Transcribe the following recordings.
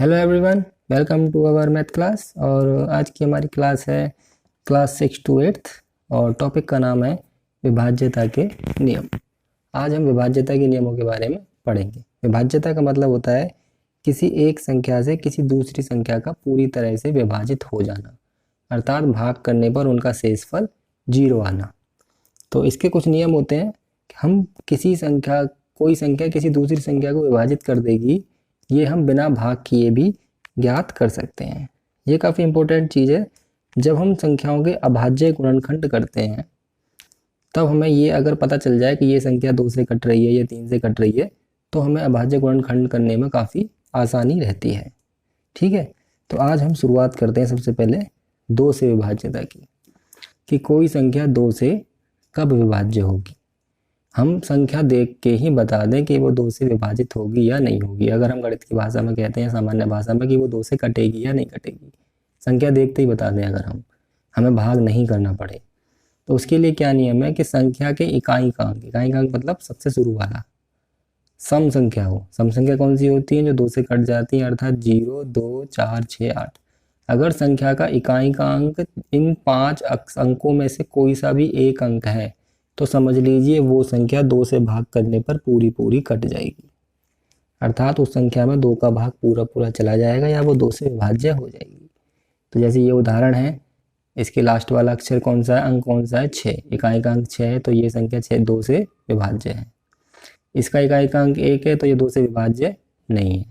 Hello everyone, welcome to our math class. और आज की हमारी क्लास है क्लास 6 to 8 और टॉपिक का नाम है विभाज्यता के नियम। आज हम विभाज्यता के नियमों के बारे में पढ़ेंगे। विभाज्यता का मतलब होता है किसी एक संख्या से किसी दूसरी संख्या का पूरी तरह से विभाजित हो जाना, अर्थात भाग करने पर उनका शेषफल 0 आना। तो इसके कुछ नियम होते हैं कि हम कोई संख्या किसी दूसरी संख्या को विभाजित कर देगी, ये हम बिना भाग किए भी ज्ञात कर सकते हैं। ये काफ़ी इम्पोर्टेंट चीज़ है। जब हम संख्याओं के अभाज्य गुणनखंड करते हैं तब हमें ये अगर पता चल जाए कि ये संख्या 2 से कट रही है या 3 से कट रही है तो हमें अभाज्य गुणनखंड करने में काफ़ी आसानी रहती है। ठीक है, तो आज हम शुरुआत करते हैं सबसे पहले 2 से विभाज्यता की, कि कोई संख्या 2 से कब विभाज्य होगी। हम संख्या देख के ही बता दें कि वो 2 से विभाजित होगी या नहीं होगी। अगर हम गणित की भाषा में कहते हैं, सामान्य भाषा में, कि वो 2 से कटेगी या नहीं कटेगी, संख्या देखते ही बता दें। अगर हमें भाग नहीं करना पड़े तो उसके लिए क्या नियम है कि संख्या के इकाई मतलब सबसे शुरू वाला सम संख्या हो। सम संख्या कौन सी होती है? जो 2 से कट जाती है, अर्थात 0, 2, 4, 6, 8। अगर संख्या का इकाई का अंक इन 5 अंकों में से कोई सा भी एक अंक है तो समझ लीजिए वो संख्या 2 से भाग करने पर पूरी कट जाएगी, अर्थात उस संख्या में 2 का भाग पूरा चला जाएगा या वो 2 से विभाज्य हो जाएगी। तो जैसे ये उदाहरण है, इसके लास्ट वाला अक्षर कौन सा है, अंक कौन सा है? 6। इकाई का अंक 6 है तो ये संख्या 2 से विभाज्य है। इसका इकाई का अंक 1 है तो ये 2 से विभाज्य नहीं है।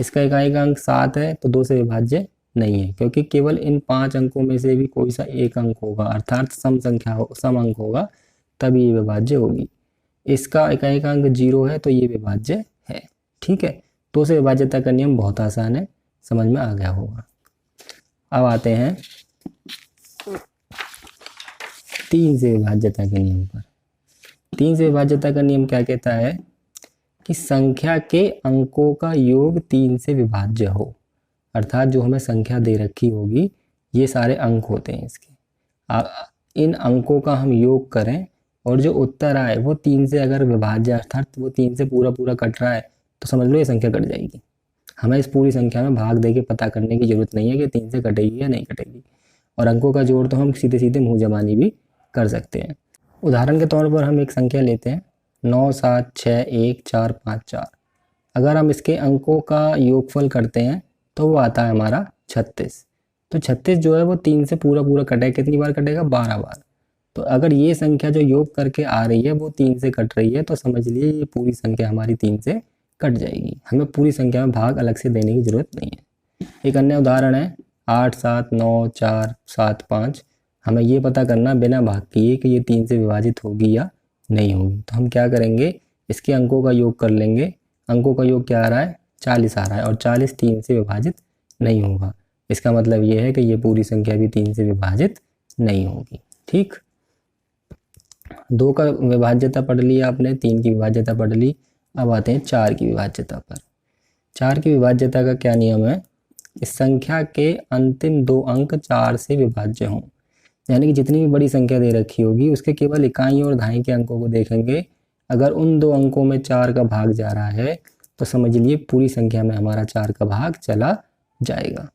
इसका इकाई का अंक 7 है तो 2 से विभाज्य नहीं है, क्योंकि केवल इन 5 अंकों में से भी कोई सा एक अंक होगा, अर्थात सम अंक होगा, तब ये विभाज्य होगी। इसका इकाई का अंक 0 है तो ये विभाज्य है। ठीक है, 2 से विभाज्यता का नियम बहुत आसान है, समझ में आ गया होगा। अब आते हैं 3 से विभाज्यता के नियम पर। 3 से विभाज्यता का नियम क्या कहता है कि संख्या के अंकों का योग 3 से विभाज्य हो, अर्थात जो हमें संख्या दे रखी होगी ये सारे अंक होते हैं इसके। इन अंकों का हम योग करें और जो उत्तर आए वो 3 से अगर विभाज्य, अर्थात वो 3 से पूरा कट रहा है, तो समझ लो ये संख्या कट जाएगी। हमें इस पूरी संख्या में भाग दे के पता करने की जरूरत नहीं है कि 3 से कटेगी या नहीं कटेगी। और अंकों का जोड़ तो हम सीधे मुँह जबानी भी कर सकते हैं। उदाहरण के तौर पर हम एक संख्या लेते हैं 9, 7, 6, 1, 4, 5, 4। अगर हम इसके अंकों का योगफल करते हैं तो वो आता है हमारा 36। तो 36 जो है वो 3 से पूरा कटेगा। कितनी बार कटेगा? 12 बार। तो अगर ये संख्या जो योग करके आ रही है वो 3 से कट रही है तो समझ लिए ये पूरी संख्या हमारी 3 से कट जाएगी। हमें पूरी संख्या में भाग अलग से देने की जरूरत नहीं है। एक अन्य उदाहरण है 8, 7, 9, 4, 7, 5। हमें ये पता करना बिना भाग किए कि ये 3 से विभाजित होगी या नहीं होगी। तो हम क्या करेंगे, इसके अंकों का योग कर लेंगे। अंकों का योग क्या आ रहा है? 40 आ रहा है, और 40 3 से विभाजित नहीं होगा। इसका मतलब ये है कि ये पूरी संख्या भी 3 से विभाजित नहीं होगी। ठीक, 2 का विभाज्यता पढ़ लिया आपने, 3 की विभाज्यता पढ़ ली। अब आते हैं 4 की विभाज्यता पर। 4 की विभाज्यता का क्या नियम है? इस संख्या के अंतिम 2 अंक 4 से विभाज्य हों, यानी कि जितनी भी बड़ी संख्या दे रखी होगी उसके केवल इकाई और दहाई के अंकों को देखेंगे। अगर उन 2 अंकों में 4 का भाग जा रहा है तो समझ लिए पूरी संख्या में हमारा 4 का भाग चला जाएगा।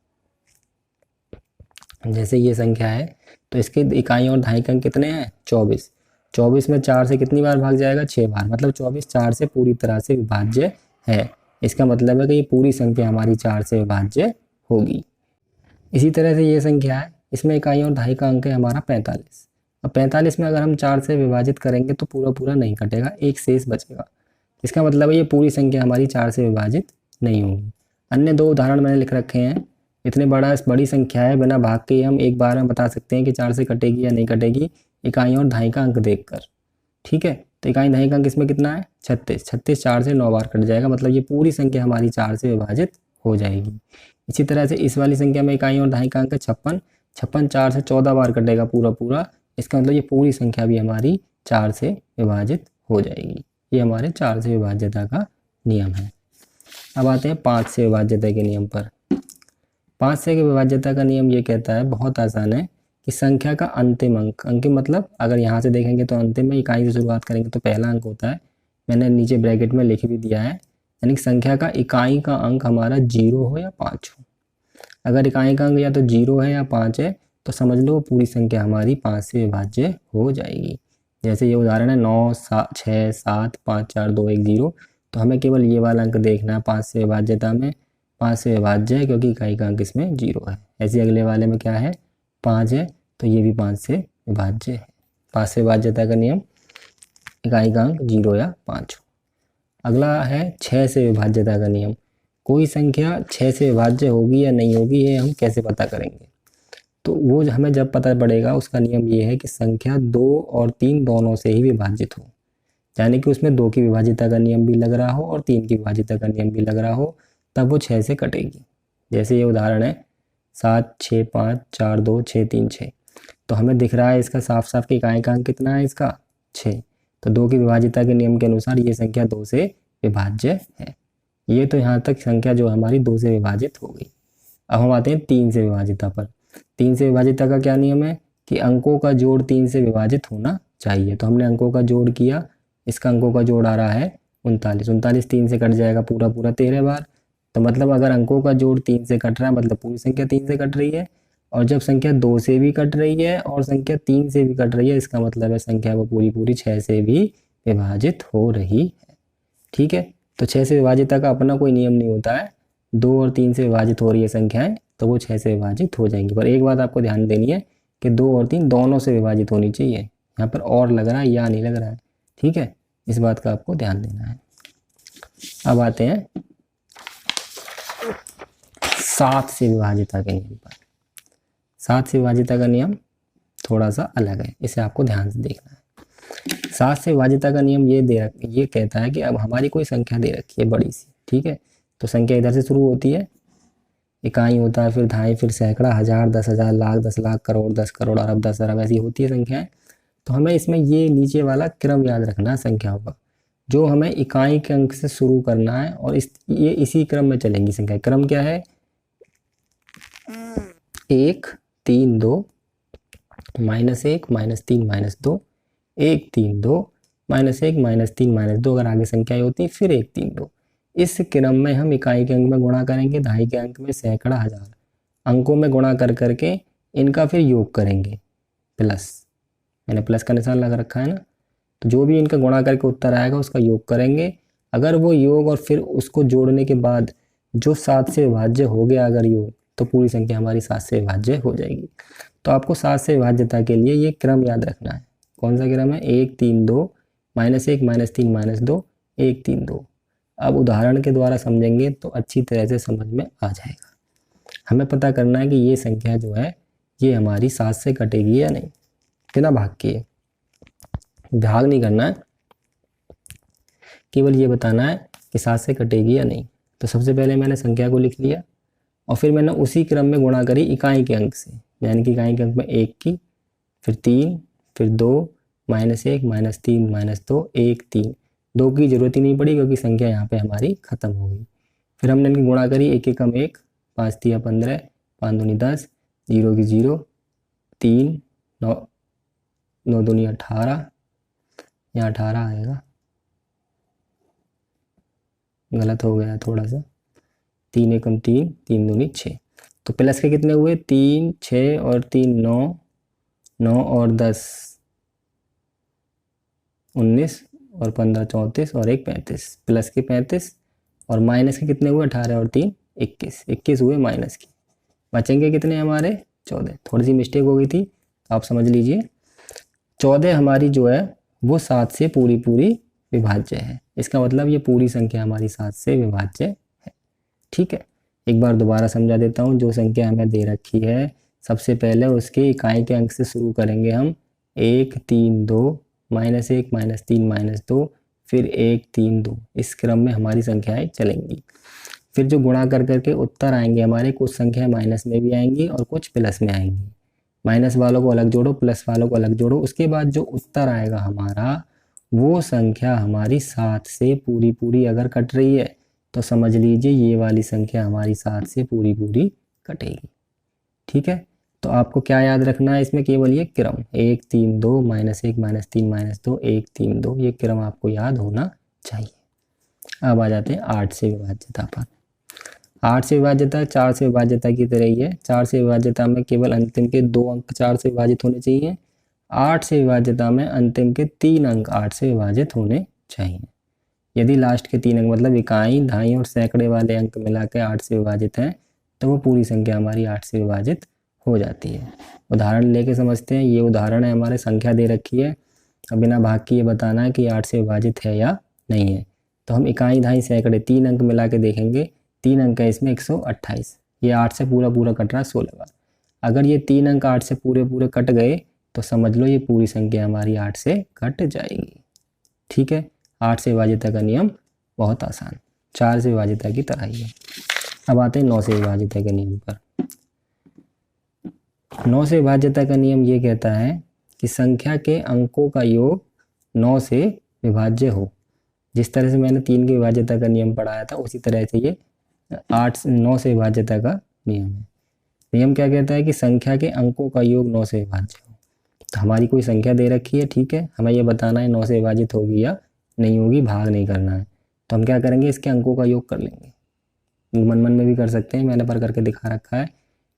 जैसे ये संख्या है तो इसके इकाई और दहाई के अंक कितने हैं? 24। 24 में 4 से कितनी बार भाग जाएगा? 6 बार। मतलब 24 4 से पूरी तरह से विभाज्य है। इसका मतलब है कि ये पूरी संख्या हमारी 4 से विभाज्य होगी। इसी तरह से ये संख्या है, इसमें इकाई और दहाई का अंक है हमारा 45। अब 45 में अगर हम 4 से विभाजित करेंगे तो पूरा नहीं कटेगा, एक शेष बचेगा। इसका मतलब है ये पूरी संख्या हमारी 4 से विभाजित नहीं होगी। अन्य 2 उदाहरण मैंने लिख रखे हैं। इतने बड़ी संख्या है, बिना भाग के हम एक बार में बता सकते हैं कि 4 से कटेगी या नहीं कटेगी, इकाई और दहाई का अंक देखकर। ठीक है, तो इकाई दहाई का अंक इसमें कितना है? 36। 36 4 से 9 बार कट जाएगा, मतलब ये पूरी संख्या हमारी 4 से विभाजित हो जाएगी। इसी तरह से इस वाली संख्या में इकाई और दहाई का अंक है 56। 56 4 से 14 बार कटेगा पूरा। इसका मतलब ये पूरी संख्या भी हमारी 4 से विभाजित हो जाएगी। ये हमारे 4 से विभाज्यता का नियम है। अब आते हैं 5 से विभाज्यता के नियम पर। 5 से विभाज्यता का नियम ये कहता है, बहुत आसान है, कि संख्या का अंतिम अंक मतलब अगर यहाँ से देखेंगे तो अंतिम में इकाई से शुरुआत करेंगे तो पहला अंक होता है। मैंने नीचे ब्रैकेट में लिख भी दिया है यानी कि संख्या का इकाई का अंक हमारा 0 हो या 5 हो। अगर इकाई का अंक या तो 0 है या 5 है तो समझ लो पूरी संख्या हमारी 5 से विभाज्य हो जाएगी। जैसे ये उदाहरण है 9 6 7 5 4 2 1 0, तो हमें केवल ये वाला अंक देखना है 5 से विभाज्यता में, 5 से विभाज्य है क्योंकि इकाई का अंक इसमें 0 है। ऐसे अगले वाले में क्या है 5 है, तो ये भी 5 से विभाज्य है। 5 से विभाज्यता का नियम, इकाई का अंक 0 या 5 हो। अगला है 6 से विभाज्यता का नियम। कोई संख्या 6 से विभाज्य होगी या नहीं होगी ये हम कैसे पता करेंगे, तो वो हमें जब पता पड़ेगा उसका नियम ये है कि संख्या 2 और 3 दोनों से ही विभाजित हो, यानी कि उसमें 2 की विभाज्यता का नियम भी लग रहा हो और 3 की विभाज्यता का नियम भी लग रहा हो, तब वो 6 से कटेगी। जैसे ये उदाहरण है 7 6 5 4 2 6 3 6, तो हमें दिख रहा है इसका साफ साफ कि इकाई का अंक कितना है इसका 6, तो 2 की विभाज्यता के नियम के अनुसार ये संख्या 2 से विभाज्य है। ये तो यहाँ तक संख्या जो हमारी 2 से विभाजित हो गई। अब हम आते हैं 3 से विभाज्यता पर। 3 से विभाज्यता का क्या नियम है कि अंकों का जोड़ 3 से विभाजित होना चाहिए। तो हमने अंकों का जोड़ किया, इसका अंकों का जोड़ आ रहा है 39। 39 3 से कट जाएगा पूरा पूरा 13 बार, तो मतलब अगर अंकों का जोड़ 3 से कट रहा है मतलब पूरी संख्या 3 से कट रही है, और जब संख्या 2 से भी कट रही है और संख्या 3 से भी कट रही है इसका मतलब है संख्या वो पूरी पूरी 6 से भी विभाजित हो रही है। ठीक है, तो 6 से विभाजित का अपना कोई नियम नहीं होता है, 2 और 3 से विभाजित हो रही है संख्याएं तो वो 6 से विभाजित हो जाएंगी। पर एक बात आपको ध्यान देनी है कि 2 और 3 दोनों से विभाजित होनी चाहिए। यहाँ पर और लग रहा है या नहीं लग रहा है, ठीक है, इस बात का आपको ध्यान देना है। अब आते हैं 7 से विभाजिता के नियम पर। 7 से विभाजिता का नियम थोड़ा सा अलग है, इसे आपको ध्यान से देखना है। 7 से विभाजिता का नियम ये कहता है कि अब हमारी कोई संख्या दे रखी है बड़ी सी, ठीक है, तो संख्या इधर से शुरू होती है, इकाई होता है, फिर दहाई, फिर सैकड़ा, हजार, 10,000, लाख, 10 लाख, करोड़, 10 करोड़, अरब, 10 अरब, ऐसी होती है संख्याएं। तो हमें इसमें ये नीचे वाला क्रम याद रखना है संख्याओं का, जो हमें इकाई के अंक से शुरू करना है और ये इसी क्रम में चलेंगी संख्या। क्रम क्या है 1 3 2 -1 -3 -2 1 3 2 -1 -3 -2, अगर आगे संख्याएं होती फिर 1 3 2। इस क्रम में हम इकाई के अंक में गुणा करेंगे, दहाई के अंक में सैकड़ा, हजार, अंकों में गुणा कर करके इनका फिर योग करेंगे, प्लस, मैंने प्लस का निशान लगा रखा है ना, तो जो भी इनका गुणा करके उत्तर आएगा उसका योग करेंगे। अगर वो योग और फिर उसको जोड़ने के बाद जो 7 से विभाज्य हो गया अगर योग, तो पूरी संख्या हमारी 7 से विभाज्य हो जाएगी। तो आपको 7 से विभाज्यता के लिए ये क्रम याद रखना है। कौन सा क्रम है 1 3 2 -1 -3 -2 1 3 2। अब उदाहरण के द्वारा समझेंगे तो अच्छी तरह से समझ में आ जाएगा। हमें पता करना है कि ये संख्या जो है ये हमारी 7 से कटेगी या नहीं, बिना भाग किए, भाग नहीं करना है, केवल ये बताना है कि 7 से कटेगी या नहीं। तो सबसे पहले मैंने संख्या को लिख लिया और फिर मैंने उसी क्रम में गुणा करी इकाई के अंक से, यानी कि इकाई के अंक में 1 की, फिर 3, फिर 2, -1 -3 -2 1 3, 2 की जरूरत ही नहीं पड़ी क्योंकि संख्या यहाँ पे हमारी खत्म हो गई। फिर हमने इनकी गुणा करी, 1 एकम 1, 5 तिया 15, 5 दूनी 10, 0 की 0, 3 9 9 दूनी 18, यहाँ 18 आएगा, गलत हो गया थोड़ा सा, 3 एकम 3, 3 दूनी 6, तो प्लस के कितने हुए 3 6 और 3 9, 9 और 10 19 और 15 34 और 1 35, प्लस के 35 और माइनस के कितने हुए 18 और 3 21, 21 हुए माइनस के, बचेंगे कितने हमारे 14। थोड़ी सी मिस्टेक हो गई थी आप समझ लीजिए। 14 हमारी जो है वो 7 से पूरी पूरी विभाज्य है, इसका मतलब ये पूरी संख्या हमारी 7 से विभाज्य है। ठीक है, एक बार दोबारा समझा देता हूँ। जो संख्या हमें दे रखी है सबसे पहले उसके इकाई के अंक से शुरू करेंगे हम, 1 3 2 -1 -3 -2 फिर 1 3 2, इस क्रम में हमारी संख्याएं चलेंगी। फिर जो गुणा कर करके उत्तर आएंगे हमारे, कुछ संख्याएं माइनस में भी आएंगी और कुछ प्लस में आएंगी। माइनस वालों को अलग जोड़ो, प्लस वालों को अलग जोड़ो, उसके बाद जो उत्तर आएगा हमारा वो संख्या हमारी 7 से पूरी पूरी अगर कट रही है तो समझ लीजिए ये वाली संख्या हमारी 7 से पूरी पूरी कटेगी। ठीक है, तो आपको क्या याद रखना है इसमें, केवल ये क्रम 1 3 2 -1 -3 -2 1 3 2, ये क्रम आपको याद होना चाहिए। अब आ जाते हैं 8 से विभाज्यता पर। 8 से विभाज्यता 4 से विभाज्यता की तरह ही है। 4 से विभाज्यता में केवल अंतिम के 2 अंक 4 से विभाजित होने चाहिए। 8 से विभाज्यता में अंतिम के 3 अंक 8 से विभाजित होने चाहिए। यदि लास्ट के 3 अंक मतलब इकाई, दहाई और सैकड़े वाले अंक मिला के 8 से विभाजित हैं तो वो पूरी संख्या हमारी 8 से विभाजित हो जाती है। उदाहरण लेके समझते हैं। ये उदाहरण है, हमारे संख्या दे रखी है, अब बिना भाग के ये बताना है कि 8 से विभाजित है या नहीं है। तो हम इकाई, दहाई, सैकड़े 3 अंक मिला के देखेंगे। 3 अंक है इसमें 128, ये 8 से पूरा पूरा कट रहा है 16 बार। अगर ये 3 अंक 8 से पूरे पूरे कट गए तो समझ लो ये पूरी संख्या हमारी 8 से कट जाएगी। ठीक है, 8 से विभाज्यता का नियम बहुत आसान, 4 से विभाज्यता की तरह ही है। अब आते हैं 9 से विभाज्यता के नियम पर। 9 से विभाज्यता का नियम ये कहता है कि संख्या के अंकों का योग 9 से विभाज्य हो। जिस तरह से मैंने 3 की विभाज्यता का नियम पढ़ाया था उसी तरह से ये 9 से विभाज्यता का नियम है। नियम क्या कहता है कि संख्या के अंकों का योग 9 से विभाज्य हो। तो हमारी कोई संख्या दे रखी है, ठीक है, हमें ये बताना है 9 से विभाजित होगी या नहीं होगी, भाग नहीं करना है। तो हम क्या करेंगे, इसके अंकों का योग कर लेंगे। मन मन में भी कर सकते हैं, मैंने पर करके दिखा रखा है।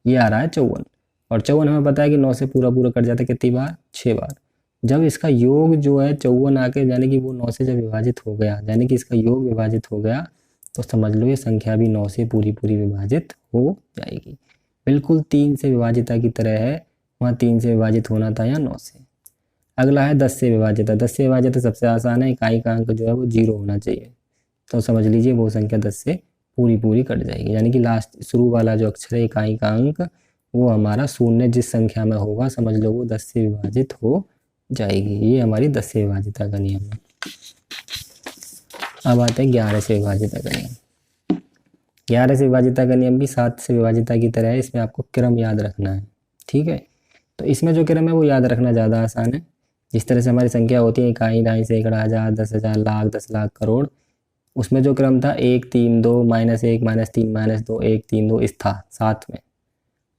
ये आ रहा है 54, और 54 हमें पता है कि 9 से पूरा पूरा कट जाता है कितनी बार, 6 बार। जब इसका योग जो है 54 आके यानी कि वो 9 से जब विभाजित हो गया, यानी कि इसका योग विभाजित हो गया, तो समझ लो ये संख्या भी 9 से पूरी पूरी विभाजित हो जाएगी। बिल्कुल 3 से विभाजिता की तरह है, वहाँ 3 से विभाजित होना था या 9 से। अगला है 10 से विभाजिता। 10 से विभाजिता सबसे आसान है, इकाई का अंक जो है वो 0 होना चाहिए। तो समझ लीजिए वो संख्या 10 से पूरी पूरी कट जाएगी, यानी कि लास्ट शुरू वाला जो अक्षर है इकाई का अंक वो हमारा शून्य जिस संख्या में होगा समझ लो वो 10 से विभाजित हो जाएगी। ये हमारी 10 से विभाजिता का नियम है। अब आते हैं 11 से विभाजिता का नियम। 11 से विभाजिता का नियम भी 7 से विभाजिता की तरह है, इसमें आपको क्रम याद रखना है। ठीक है, तो इसमें जो क्रम है वो याद रखना ज़्यादा आसान है। जिस तरह से हमारी संख्या होती है इकाई, दहाई, सैकड़ा, हज़ार, 10,000, लाख, 10 लाख, करोड़, उसमें जो क्रम था 1 3 2 -1 -3 -2 1 3 2 इस था 7 में।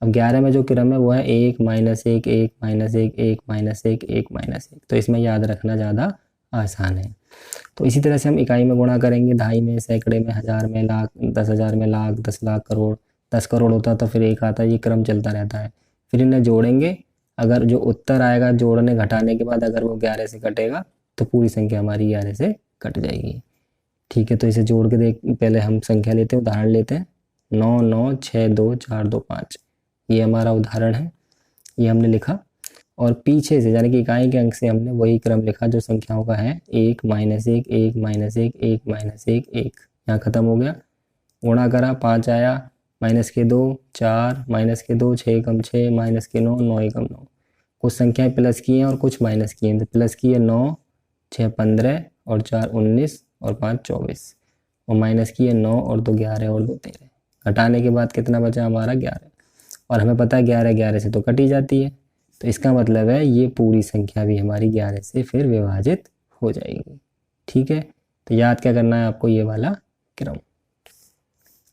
अब 11 में जो क्रम है वो है 1 -1 1 -1 1 -1 1 -1, तो इसमें याद रखना ज़्यादा आसान है। तो इसी तरह से हम इकाई में गुणा करेंगे, दहाई में, सैकड़े में, हज़ार में, लाख, 10,000 में, लाख, 10 लाख, करोड़, 10 करोड़ होता तो फिर 1 आता है, ये क्रम चलता रहता है। फिर इन्हें जोड़ेंगे, अगर जो उत्तर आएगा जोड़ने घटाने के बाद अगर वो 11 से कटेगा तो पूरी संख्या हमारी 11 से कट जाएगी। ठीक है, तो इसे जोड़ के देख, पहले हम संख्या लेते हैं, उदाहरण लेते हैं। 9 9 6 2 4 2 5, ये हमारा उदाहरण है, ये हमने लिखा। और पीछे से यानी कि इकाई के अंक से हमने वही क्रम लिखा जो संख्याओं का है, 1 -1 1 -1 1 -1 1, यहाँ ख़त्म हो गया। गुणा करा, 5 आया, माइनस के 2 4, माइनस के 2 6 कम 6, माइनस के 9 9 एकम 9। कुछ संख्याएं प्लस की हैं और कुछ माइनस की हैं, तो प्लस की है 9 6 15 और 4 19 और 5 24, और माइनस की है 9 और 2 11 और 2 13। घटाने के बाद कितना बचा हमारा 11, और हमें पता है 11 11 से तो कटी जाती है, तो इसका मतलब है ये पूरी संख्या भी हमारी 11 से फिर विभाजित हो जाएगी। ठीक है, तो याद क्या करना है आपको, ये वाला क्रम।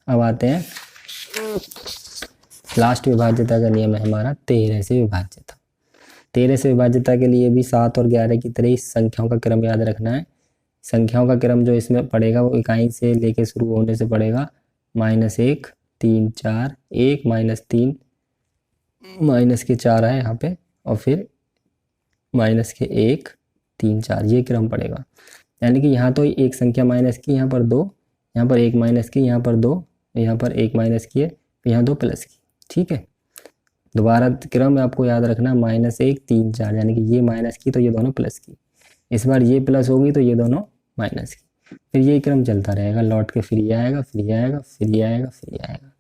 अब आते हैं लास्ट विभाज्यता का नियम है हमारा 13 से विभाज्यता। 13 से विभाज्यता के लिए भी 7 और 11 की तरह ही संख्याओं का क्रम याद रखना है। संख्याओं का क्रम जो इसमें पड़ेगा वो इकाई से लेके शुरू होने से पड़ेगा, -1 3 4 1 -3 माइनस के 4 है यहाँ पे, और फिर माइनस के 1 3 4, ये क्रम पड़ेगा। यानी कि यहाँ तो एक संख्या माइनस की, यहाँ पर 2, यहाँ पर 1 माइनस की, यहाँ पर 2, यहाँ पर 1 माइनस की है, यहाँ 2 प्लस की। ठीक है, दोबारा क्रम आपको याद रखना, -1 3 4, यानी कि ये माइनस की तो ये दोनों प्लस की, इस बार ये प्लस होगी तो ये दोनों माइनस की, फिर ये क्रम चलता रहेगा, लौट के फिर ये आएगा, फिर ये आएगा, फिर ये आएगा, फिर ये आएगा।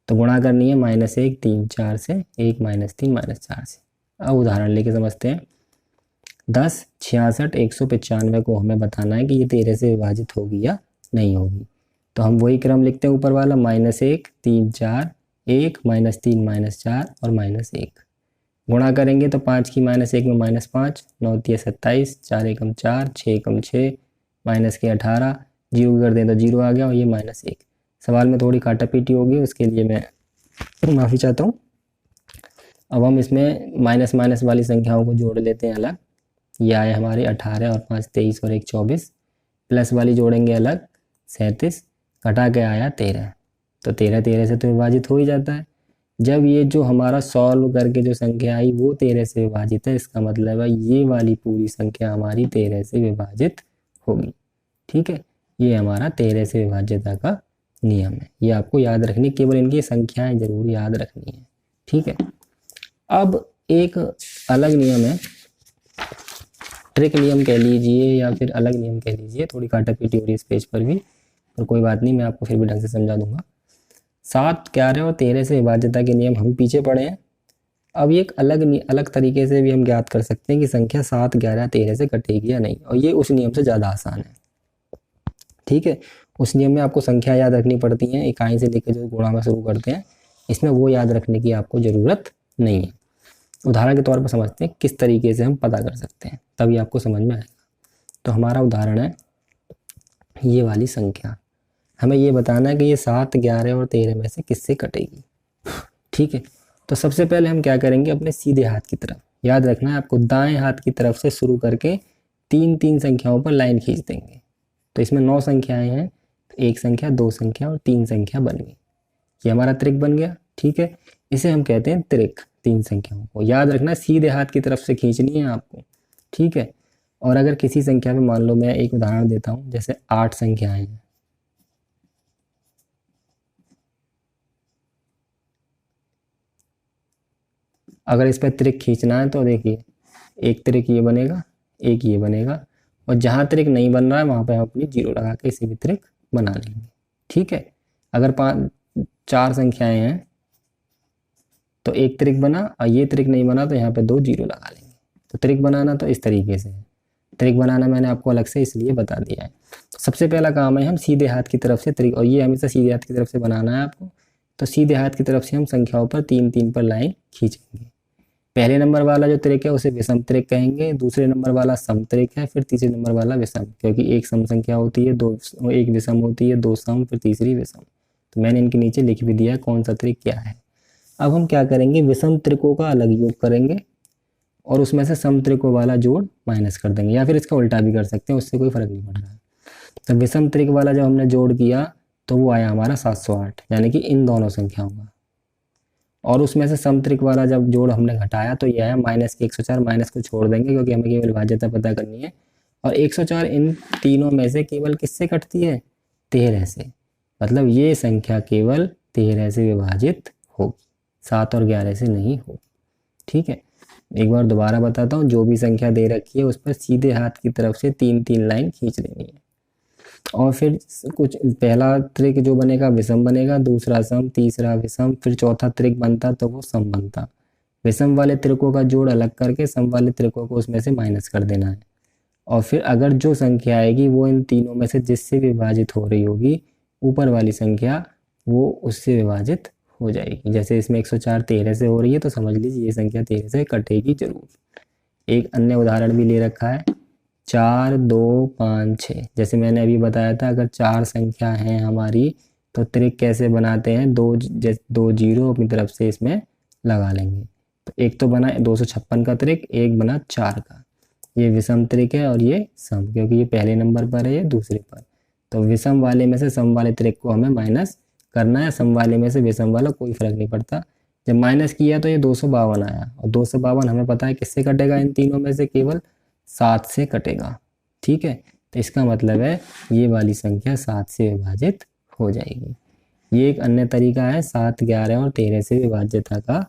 तो गुणा करनी है -1 3 4 से, 1 -3 -4 से। अब उदाहरण लेके समझते हैं। 10 66 195 को हमें बताना है कि ये 13 से विभाजित होगी या नहीं होगी। तो हम वही क्रम लिखते हैं ऊपर वाला, -1 3 4 1 -3 -4 और -1। गुणा करेंगे तो 5 की -1 में -5, 9 3 27, 4 एकम 4, 6 एकम 6, माइनस के 18, 0 कर दें तो 0 आ गया, और ये -1। सवाल में थोड़ी काटा पीटी होगी, उसके लिए मैं माफ़ी चाहता हूँ। अब हम इसमें माइनस माइनस वाली संख्याओं को जोड़ लेते हैं अलग। ये आए हमारे 18 और 5 23 और 1 24, प्लस वाली जोड़ेंगे अलग, 37 घटा के आया 13, तो 13 13 से तो विभाजित हो ही जाता है। जब ये जो हमारा सॉल्व करके जो संख्या आई वो 13 से विभाजित है, इसका मतलब है ये वाली पूरी संख्या हमारी 13 से विभाजित होगी। ठीक है, ये हमारा 13 से विभाज्यता का नियम है। ये आपको याद रखनी, केवल इनकी संख्याएं जरूर याद रखनी है। ठीक है, अब एक अलग नियम है, ट्रिक नियम कह लीजिए या फिर अलग नियम कह लीजिए, थोड़ी काटापीटी हो रही है इस पेज पर भी, पर कोई बात नहीं, मैं आपको फिर भी ढंग से समझा दूंगा। 7, 11 और 13 से विभाज्यता के नियम हम पीछे पढ़े हैं। अब ये एक अलग तरीके से भी हम ज्ञात कर सकते हैं कि संख्या 7, 11, 13 से कटेगी या नहीं, और ये उस नियम से ज़्यादा आसान है। ठीक है, उस नियम में आपको संख्या याद रखनी पड़ती हैं, इकाई से लेकर जो गुणा में शुरू करते हैं, इसमें वो याद रखने की आपको ज़रूरत नहीं है। उदाहरण के तौर पर समझते हैं किस तरीके से हम पता कर सकते हैं, तभी आपको समझ में आएगा। तो हमारा उदाहरण है ये वाली संख्या, हमें ये बताना है कि ये 7, 11 और 13 में से किससे कटेगी। ठीक है, तो सबसे पहले हम क्या करेंगे, अपने सीधे हाथ की तरफ, याद रखना है आपको, दाएं हाथ की तरफ से शुरू करके 3 संख्याओं पर लाइन खींच देंगे। तो इसमें 9 संख्याएं हैं, तो 1 संख्या, 2 संख्या और 3 संख्या बन गई, ये हमारा त्रिक बन गया। ठीक है, इसे हम कहते हैं त्रिक। 3 संख्याओं को याद रखना, सीधे हाथ की तरफ से खींचनी है आपको। ठीक है, और अगर किसी संख्या में, मान लो मैं एक उदाहरण देता हूँ, जैसे 8 संख्याएं हैं, अगर इस पर त्रिक खींचना है तो देखिए, एक त्रिक ये बनेगा, एक ये बनेगा, और जहाँ त्रिक नहीं बन रहा है वहाँ पे हम अपनी 0 लगा के इसे भी त्रिक बना लेंगे। ठीक है, अगर 4 संख्याएं हैं तो एक त्रिक बना, और ये त्रिक नहीं बना तो यहाँ पे 2 0 लगा लेंगे। तो त्रिक बनाना तो इस तरीके से है, त्रिक बनाना मैंने आपको अलग से इसलिए बता दिया है। तो सबसे पहला काम है हम सीधे हाथ की तरफ से त्रिक, और ये हमेशा सीधे हाथ की तरफ से बनाना है आपको। तो सीधे हाथ की तरफ से हम संख्याओं पर 3 पर लाइन खींचेंगे। पहले नंबर वाला जो त्रिक है उसे विषम त्रिक कहेंगे, दूसरे नंबर वाला सम त्रिक है, फिर तीसरे नंबर वाला विषम, क्योंकि एक सम संख्या होती है, एक विषम होती है, 2 सम, फिर तीसरी विषम। तो मैंने इनके नीचे लिख भी दिया कौन सा त्रिक क्या है। अब हम क्या करेंगे, विषम त्रिकों का अलग योग करेंगे और उसमें से सम त्रिकों वाला जोड़ माइनस कर देंगे, या फिर इसका उल्टा भी कर सकते हैं, उससे कोई फर्क नहीं पड़ रहा है। तो विषम त्रिक वाला जब हमने जोड़ किया तो वो आया हमारा 708, यानी कि इन दोनों संख्याओं का। और उसमें से सम त्रिक वाला जब जोड़ हमने घटाया तो ये आया माइनस के 104, माइनस को छोड़ देंगे क्योंकि हमें केवल विभाज्यता पता करनी है। और 104 इन तीनों में से केवल किससे कटती है, 13 से, मतलब ये संख्या केवल 13 से विभाजित होगी, 7 और 11 से नहीं हो। ठीक है, एक बार दोबारा बताता हूँ, जो भी संख्या दे रखी है उस पर सीधे हाथ की तरफ से 3 लाइन खींच लेनी है, और फिर कुछ पहला त्रिक जो बनेगा विषम बनेगा, दूसरा सम, तीसरा विषम, फिर चौथा त्रिक बनता तो वो सम बनता। विषम वाले त्रिकों का जोड़ अलग करके सम वाले त्रिकों को उसमें से माइनस कर देना है, और फिर अगर जो संख्या आएगी वो इन तीनों में से जिससे विभाजित हो रही होगी, ऊपर वाली संख्या, वो उससे विभाजित हो जाएगी। जैसे इसमें 104 13 से हो रही है तो समझ लीजिए ये संख्या 13 से कटेगी जरूर। एक अन्य उदाहरण भी ले रखा है, 4, 2, 5, 6। जैसे मैंने अभी बताया था, अगर 4 संख्या हैं हमारी तो त्रिक कैसे बनाते हैं, 2 0 अपनी तरफ से इसमें लगा लेंगे। तो एक तो बना 256 का त्रिक, एक बना 4 का, ये विषम त्रिक है और ये सम, क्योंकि ये पहले नंबर पर है, ये दूसरे पर। तो विषम वाले में से सम वाले त्रिक को हमें माइनस करना है, सम वाले में से विषम वाला, कोई फर्क नहीं पड़ता। जब माइनस किया तो ये 252 आया, और 252 हमें पता है किससे कटेगा, इन तीनों में से केवल 7 से कटेगा। ठीक है, तो इसका मतलब है ये वाली संख्या 7 से विभाजित हो जाएगी। ये एक अन्य तरीका है 7, 11 और 13 से विभाज्यता का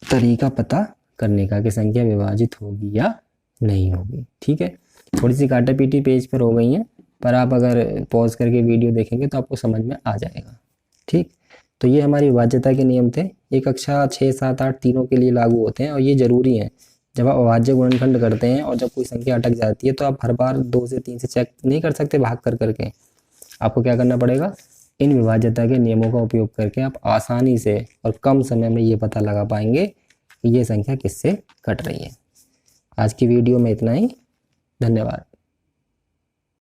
तरीका पता करने का कि संख्या विभाजित होगी या नहीं होगी। ठीक है, थोड़ी सी काटापीटी पेज पर हो गई है, पर आप अगर पॉज करके वीडियो देखेंगे तो आपको समझ में आ जाएगा। ठीक, तो ये हमारी विभाज्यता के नियम थे। ये कक्षा 6, 7, 8 तीनों के लिए लागू होते हैं और ये जरूरी है। जब आप अभाज्य गुणनखंड करते हैं और जब कोई संख्या अटक जाती है तो आप हर बार 2 से 3 से चेक नहीं कर सकते भाग कर करके। आपको क्या करना पड़ेगा, इन विभाज्यता के नियमों का उपयोग करके आप आसानी से और कम समय में ये पता लगा पाएंगे कि ये संख्या किससे कट रही है। आज की वीडियो में इतना ही, धन्यवाद।